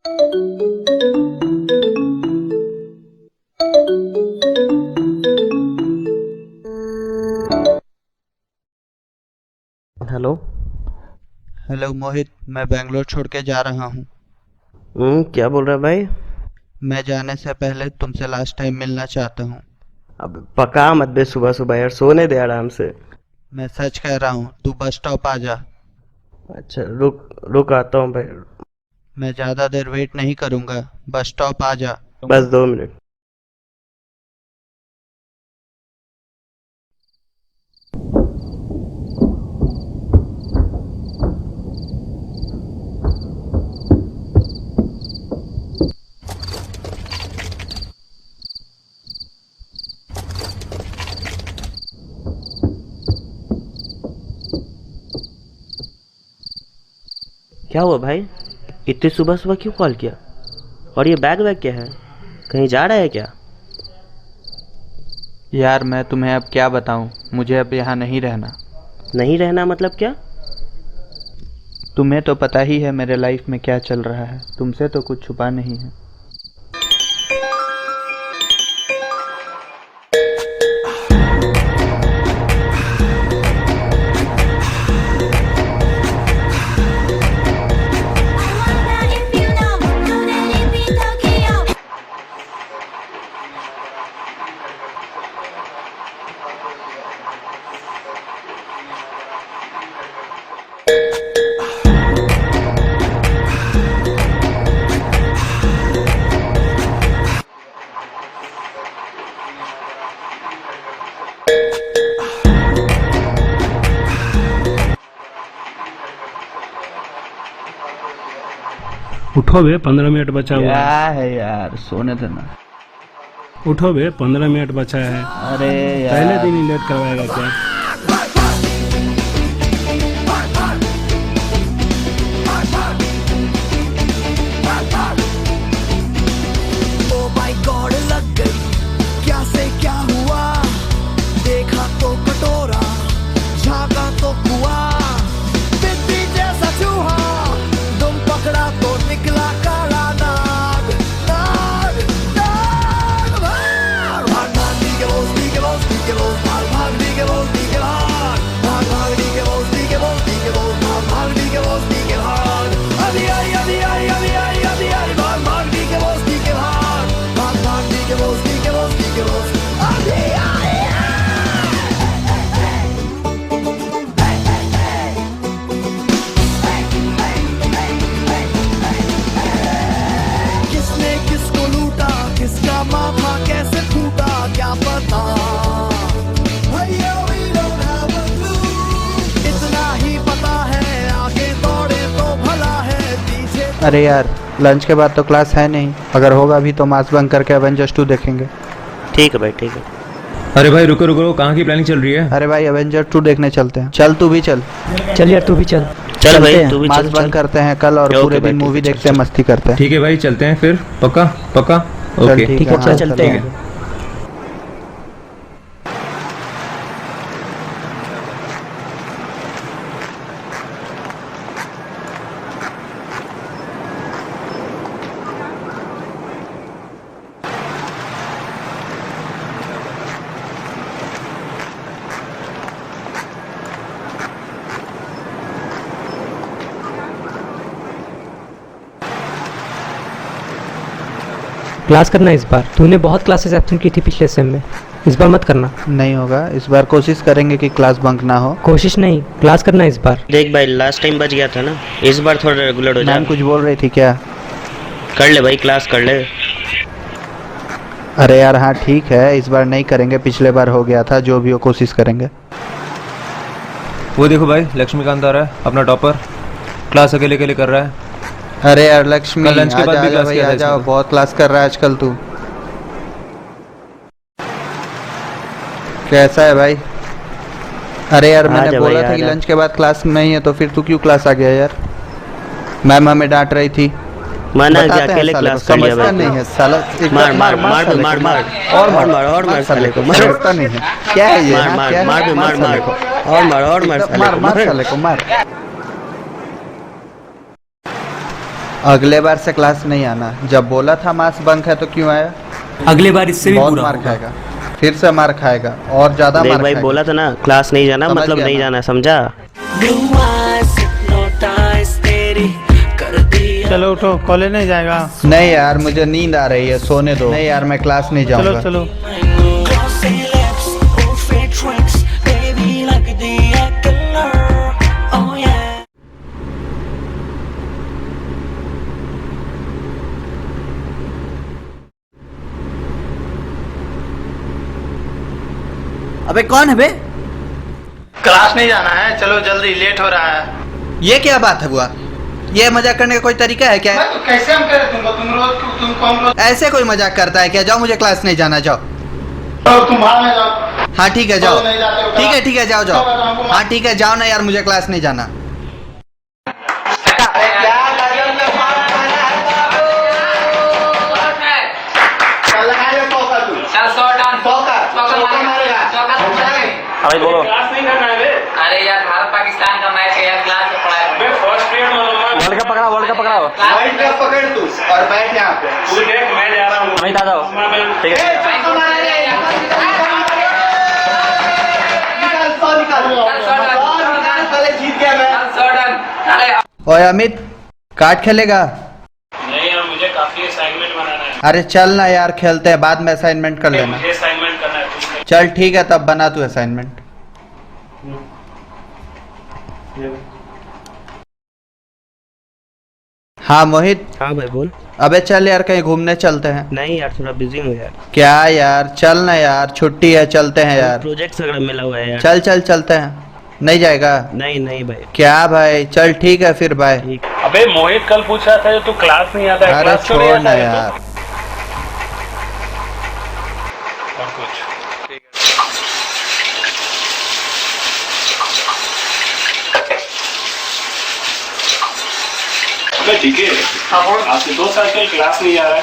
Hello. Hello मोहित, मैं बेंगलोर छोड़ के जा रहा हूँ। क्या बोल रहा है भाई? मैं जाने से पहले तुमसे लास्ट टाइम मिलना चाहता हूँ। अब पका मत बे, सुबह सुबह यार, सोने दे आराम से। मैं सच कह रहा हूँ, तू बस स्टॉप आ जा। अच्छा, रुक रुक आता हूँ भाई। मैं ज़्यादा देर वेट नहीं करूँगा, बस स्टॉप आ जा। बस 2 मिनट। क्या हुआ भाई? इतनी सुबह सुबह क्यों कॉल किया? और ये बैग वैग क्या है? कहीं जा रहा है क्या? यार मैं तुम्हें अब क्या बताऊँ, मुझे अब यहाँ नहीं रहना। नहीं रहना मतलब क्या? तुम्हें तो पता ही है मेरे लाइफ में क्या चल रहा है, तुमसे तो कुछ छुपा नहीं है। उठो बे, 15 मिनट बचा हुआ क्या है। है यार, सोने देना। उठो बे, 15 मिनट बचा है। अरे पहले यार, दिन ही लेट करवाएगा क्या? ओ माय गॉड, लग गई क्या से क्या हुआ। देखा तो कटोरा, झांका तो कुआं, बिल्ली जैसा चूहा, तुम पकड़ा तो निकला काला नाग। नाग नाग भाग भाग भाग, दी के बोल, दी के बोल, दी के बोल, भाग भाग, दी के बोल, दी के भाग भाग भाग, दी के बोल, दी के बोल, दी के बोल, भाग भाग, दी के बोल, दी के भाग। अभी आई, अभी आई, अभी आई, अभी आई, भाग भाग, दी के बोल, दी के भाग भाग भाग, दी के बोल, दी के बोल, दी के बोल, अभी आई। किसने किसको लूटा, किसका माथा कैसे फूटा, क्या पता। भैया we don't have a clue। इतना ही पता है, आगे दौड़े तो भला है, पीछे तो अरे यार, लंच के बाद तो क्लास है नहीं। अगर होगा भी तो मास बंक करके एवेंजर्स 2 देखेंगे। ठीक है भाई, ठीक है। अरे भाई रुको रुको रुको, कहाँ की प्लानिंग चल रही है? अरे भाई, एवेंजर्स 2 देखने चलते हैं। चल तू भी चल। चल यार, तू भी चल। चल भाई, चलते हैं, तू भी मास चल, बंक चल। करते हैं कल और ओके पूरे भाई, दिन ठीक मूवी है, चल, देखते हैं, चल। मस्ती करते हैं। ठीक है भाई, चलते हैं फिर। पक्का पक्का। चल ओके ठीक ठीक है, है, हाँ, चलते हैं। क्लास करना इस बार। तूने बहुत क्लासेस एब्सेंट की थी पिछले सेम में, इस बार मत करना। नहीं होगा, इस बार कोशिश करेंगे कि क्लास बंक ना हो। कोशिश नहीं, क्लास करना इस बार। देख भाई, लास्ट टाइम बच गया था ना, इस बार थोड़ा रेगुलर हो जा। मैम कुछ बोल रही थी क्या? कर ले भाई, क्लास कर ले। अरे यार हाँ ठीक है, इस बार नहीं करेंगे, पिछले बार हो गया था, जो भी हो कोशिश करेंगे। वो देखो भाई, लक्ष्मीकांत आ रहा है, अपना टॉपर। क्लास अकेले अकेले कर रहा है। अरे यार लक्ष्मी, कल लंच के बाद भी आजा क्लास भाई, किया था आ जाओ, इसने तो। बहुत क्लास कर रहा है आजकल तू। कैसा है भाई? अरे यार मैंने आजा बोला भाई, था कि आजा। लंच के बाद क्लास नहीं है, तो फिर तू क्यों क्लास आ गया यार? मैम हमें डांट रही थी। माना कि बताते हैं अकेले साले को, क्लास कर लिया समझता भाई। नहीं है साला। एकदम मार मार मार साले दो, को, मार मार और मार और मार साले को, मार समझता नहीं है क्या है ये? मार हाँ, मार क्या है? मार दो, मार साले मार को। और मार एकदम साले मार को, मार साले को, मार। अगले बार से क्लास नहीं आना। जब बोला था मास बंक है तो क्यों आया? अगले बार इससे भी बहुत बुरा मार होगा। खाएगा, फिर से मार खाएगा और ज्यादा देख मार भाई, खाएगा। बोला था ना क्लास नहीं जाना, समझ मतलब गया नहीं ना। जाना, समझा? Blue eyes hypnotize तेरी कर दिया। चलो उठो, कॉलेज नहीं जाएगा। नहीं यार, मुझे नींद आ रही है, सोने दो। नहीं यार, मैं क्लास नहीं चलो जाऊंगा। चलो। Glossy lips, all fake tricks, baby like the killer. Oh yeah. अबे कौन है बे? क्लास नहीं जाना है, चलो जल्दी, लेट हो रहा है। ये क्या बात है बुआ? ये मजाक करने का कोई तरीका है क्या? तो कैसे हम करें तुमको? तुमको हम रोज ऐसे कोई मजाक करता है क्या? जाओ, मुझे क्लास नहीं जाना, जाओ। तुम बाहर में जाओ। हाँ ठीक है, जाओ। नहीं जाते हो ठीक है ठीक है, जाओ जाओ। चलो, हमको हाँ ठीक है, जाओ ना यार, मुझे क्लास नहीं जाना। भाई बोलो। अरे यार भारत पाकिस्तान का मैच है यार, क्लास में पढ़ाई। वर्ल्ड कप पकड़ा, वर्ल्ड कप पकड़ाओ। पकड़ तू और बैठ यहाँ पे। अमित आ जाओ। ठीक है। जीत गया मैं। अरे ओए अमित, कार्ड खेलेगा? नहीं यार, मुझे काफी असाइनमेंट बनाना है। अरे चल ना यार, खेलते हैं, बाद में असाइनमेंट कर लेना। मुझे असाइनमेंट करना है तुमसे। चल ठीक है, तब बना तू असाइनमेंट। हाँ मोहित। हाँ भाई बोल। अबे चल यार, कहीं घूमने चलते हैं। नहीं यार, थोड़ा बिजी हूँ यार। क्या यार, चल ना यार, छुट्टी है, चलते हैं यार। प्रोजेक्ट वगैरह मिला हुआ है यार। चल चल चलते हैं। नहीं जाएगा? नहीं नहीं भाई। क्या भाई, चल ठीक है फिर, बाय। ठीक। अबे मोहित कल पूछ रहा था जो तू क्लास नहीं आता है। अरे क्लास क्यों नहीं छोड़ आता ना है यार। तू? और कुछ अबे ठीक है, आपसे 2 साल से क्लास नहीं आ रहा है।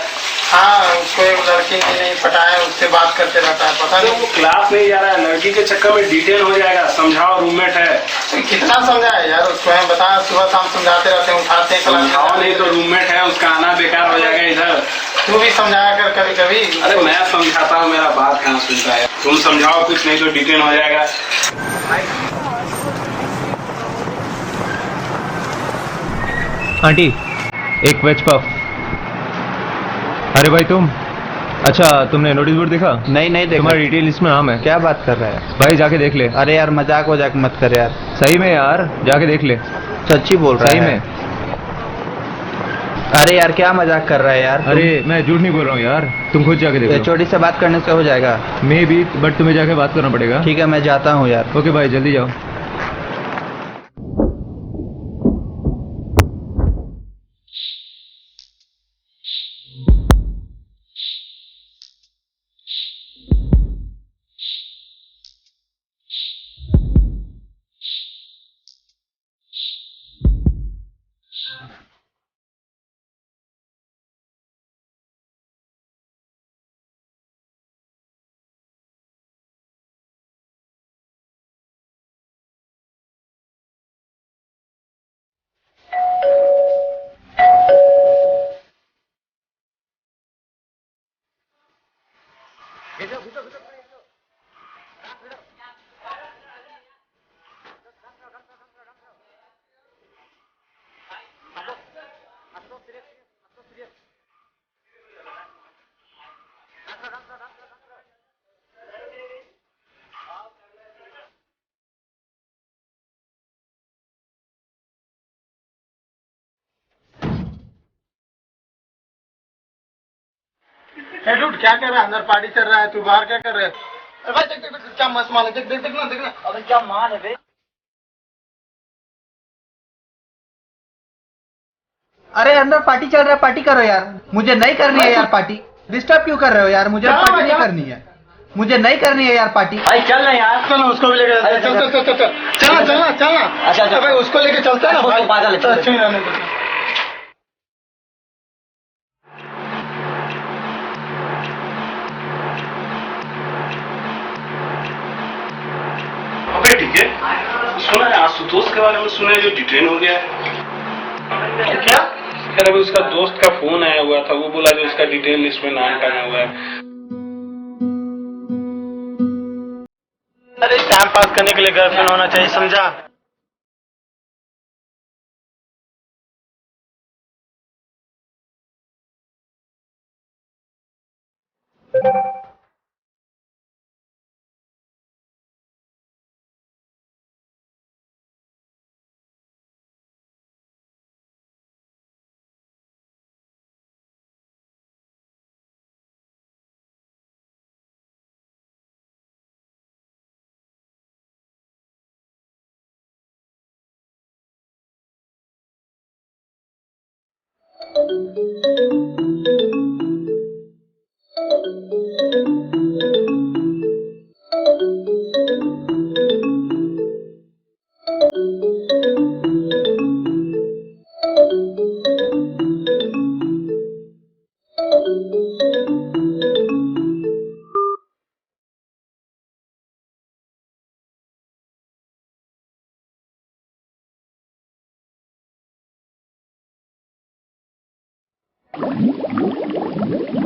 हाँ, उसको एक लड़की ने नहीं पटाया, उससे बात करते रहता है, पता अरे नहीं वो क्लास नहीं जा रहा है, लड़की के चक्कर में डिटेल हो जाएगा। समझाओ, रूममेट है। कितना समझाए यार उसको। हम बता, सुबह शाम समझाते रहते हैं, उठाते हैं समझाओ क्लास। नहीं तो रूममेट है, उसका आना बेकार हो जाएगा इधर। तू भी समझाया कर कभी कभी। अरे मैं समझाता हूँ, मेरा बात कहाँ सुनता है। तुम समझाओ कुछ, नहीं तो डिटेल हो जाएगा। आंटी, एक वेज पफ। अरे भाई तुम, अच्छा तुमने नोटिस बोर्ड देखा? नहीं नहीं देखा। तुम्हारी डिटेल लिस्ट में नाम है। क्या बात कर रहा है? भाई जाके देख ले। अरे यार, मजाक वजाक मत कर यार। सही में यार, जाके देख ले। सच्ची बोल रहा सही है? में। अरे यार, क्या मजाक कर रहा है यार? अरे मैं झूठ नहीं बोल रहा हूँ यार, तुम खुद जाके देखो। एचओडी से बात करने से हो जाएगा? मे बी, बट तुम्हें जाके बात करना पड़ेगा। ठीक है, मैं जाता हूँ यार। ओके भाई, जल्दी जाओ। हे डूड, क्या कर रहा है? अंदर पार्टी चल रहा है, तू बाहर क्या कर रहा है? अरे भाई देख देख देख, क्या मस्त माल है। देख देख देखना देखना। अबे क्या माल है बे। अरे अंदर पार्टी चल रहा है, पार्टी करो यार। मुझे नहीं करनी है यार पार्टी। डिस्टर्ब क्यों कर रहे हो यार? मुझे पार्टी नहीं करनी है। मुझे नहीं करनी है यार पार्टी। भाई चल ना यार। चलो उसको भी लेके चल चल चल चल चल चलना चलना चलना। अच्छा अच्छा भाई, उसको लेके चलते हैं ना भाई। पागल है। अच्छी रहने दो। अबे ठीक है, सुना है आशुतोष के बारे में, सुना है जो डिटेन हो गया है। क्या? खैर अभी उसका दोस्त का फोन आया हुआ था, वो बोला जो उसका डिटेल लिस्ट में नाम टंगा हुआ है। अरे टाइम पास करने के लिए गर्लफ्रेंड होना चाहिए, समझा?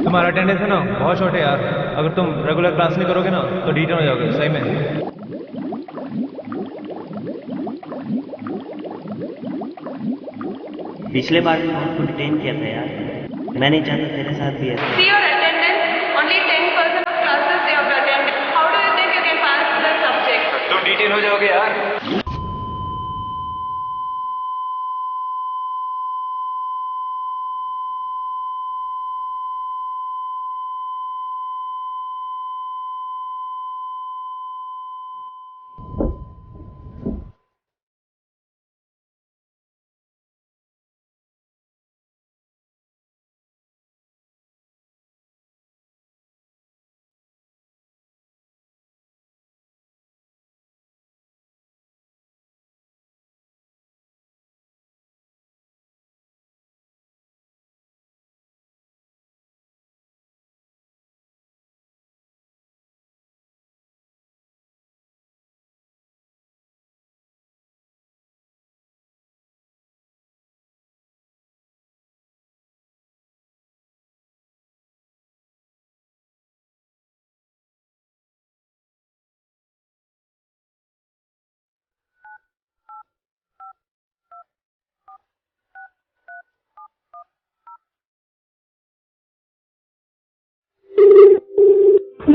तुम्हारा अटेंडेंस है ना बहुत शॉर्ट है यार, अगर तुम रेगुलर क्लास नहीं करोगे ना तो डिटेन हो जाओगे सही में। पिछले बार भी आपको डिटेन किया था यार, मैं नहीं चाहता तेरे साथ भी ऐसा। See your attendance. Only 10% of classes you have attended. How do you think you can pass the subject? तुम डिटेन हो जाओगे यार।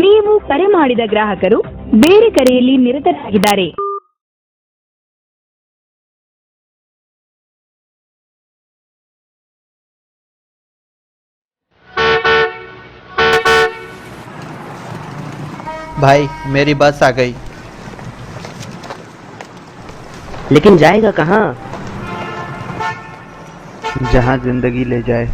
ನೀವು ಕರೆ ಮಾಡಿದ ಗ್ರಾಹಕರು ಬೇರೆ ಕರೆಯಲ್ಲಿ ನಿರತರಾಗಿದ್ದಾರೆ. भाई मेरी बस आ गई। लेकिन जाएगा कहाँ? जहाँ जिंदगी ले जाए।